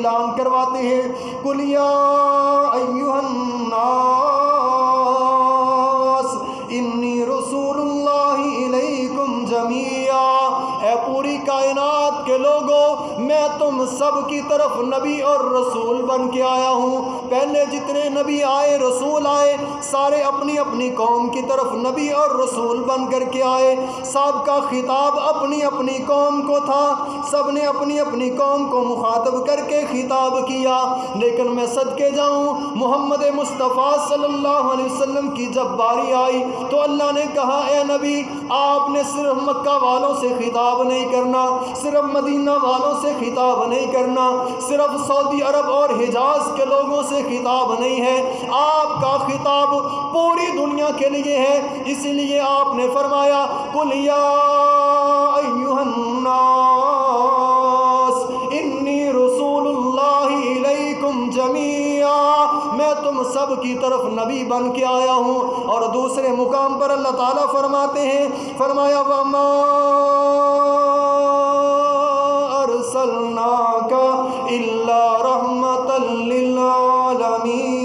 اعلان کرواتے ہیں، قُلْ يَا أَيُّهَا النَّاسُ إِنِّي رَسُولُ اللَّهِ إِلَيْكُمْ جَمِيعًا، اے پوری کائنات کے لوگوں، میں تم سب کی طرف نبی اور رسول بن کے آیا ہوں۔ پہلے جتنے نبی آئے، رسول آئے، سارے اپنی اپنی قوم کی طرف نبی اور رسول بن کر کے آئے۔ سب کا خطاب اپنی اپنی قوم کو تھا، سب نے اپنی اپنی قوم کو مخاطب کر کے خطاب کیا، لیکن میں صدقے جاؤں محمد مصطفیٰ صلی اللہ علیہ وسلم کی جب باری آئی تو اللہ نے کہا، اے نبی، آپ نے صرف مکہ والوں سے خطاب نہیں کرنا، صرف مدینہ والوں سے خطاب نہیں کرنا، صرف سعودی عرب اور حجاز کے لوگوں سے خطاب نہیں ہے، آپ کا خطاب پوری دنیا کے لیے ہے۔ اسی لیے آپ نے فرمایا، قُلْ يَا أَيُّهَا النَّاسُ إِنِّي رَسُولُ اللَّهِ إِلَيْكُمْ جَمِيعًا، میں تم سب کی طرف نبی بن کے آیا ہوں۔ اور دوسرے مقام پر اللہ تعالیٰ فرماتے ہیں، فرمایا وَمَا أَرْسَلْنَاكَ إِلَّا رَحْمَةً لِّلْعَالَمِينَ،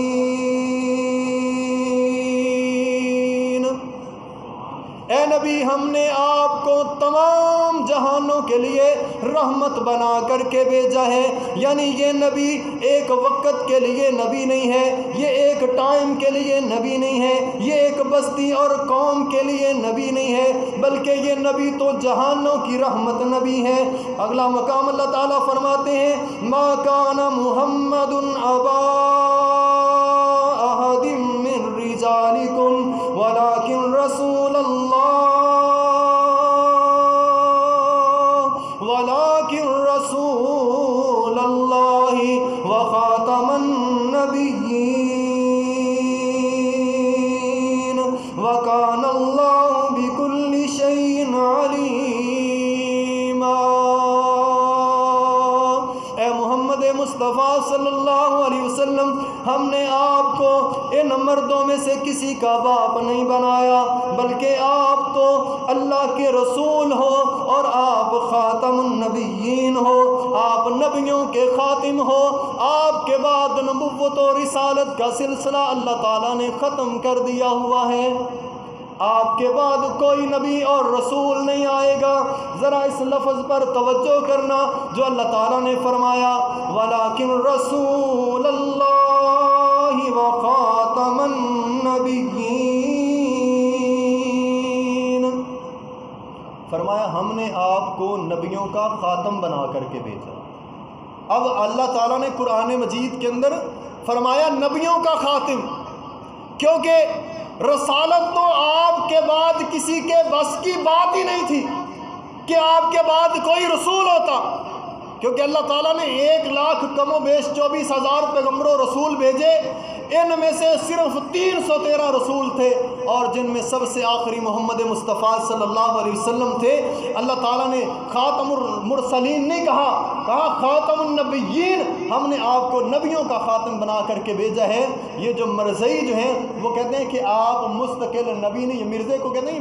اے نبی، ہم نے آپ کو تمام جہانوں کے لیے رحمت بنا کر کے بھیجا ہے۔ یعنی یہ نبی ایک وقت کے لیے نبی نہیں ہے، یہ ایک ٹائم کے لیے نبی نہیں ہے، یہ ایک بستی اور قوم کے لیے نبی نہیں ہے، بلکہ یہ نبی تو جہانوں کی رحمت نبی ہے۔ اگلا مقام اللہ تعالیٰ فرماتے ہیں، ما کان محمد ابا احد من رجالکم ولکن رسول اللہ وخاتم النبیین وکان اللہ بکل شیء علیما۔ اے محمد مصطفیٰ صلی اللہ علیہ وسلم، ہم نے آپ کو ان مردوں میں سے کسی کا باپ نہیں بنایا، بلکہ آپ تو اللہ کے رسول ہو اور آپ خاتم النبیین ہو، آپ نبیوں کے خاتم ہو۔ آپ کے بعد نبوت و رسالت کا سلسلہ اللہ تعالیٰ نے ختم کر دیا ہوا ہے، آپ کے بعد کوئی نبی اور رسول نہیں آئے گا۔ ذرا اس لفظ پر توجہ کرنا جو اللہ تعالیٰ نے فرمایا، وَلَٰكِن رَسُولَ اللَّهِ وَخَاتَمَ النَّبِيِّينَ، فرمایا ہم نے آپ کو نبیوں کا خاتم بنا کر کے بھیجا۔ اب اللہ تعالیٰ نے قرآن مجید کے اندر فرمایا نبیوں کا خاتم، کیونکہ رسالت تو آپ کے بعد کسی کے بس کی بات ہی نہیں تھی کہ آپ کے بعد کوئی رسول ہوتا، کیونکہ اللہ تعالیٰ نے 1,00,000 کم و بیش 24,000 پیغمبر و رسول بھیجے، ان میں سے صرف 313 رسول تھے، اور جن میں سب سے آخری محمد مصطفیٰ صلی اللہ علیہ وسلم تھے۔ اللہ تعالیٰ نے خاتم المرسلین نہیں کہا خاتم النبیین، ہم نے آپ کو نبیوں کا خاتم بنا کر کے بھیجا ہے۔ یہ جو مرزئی جو ہیں وہ کہتے ہیں کہ آپ مستقل نبی نہیں، یہ مرزے کو کہتے ہیں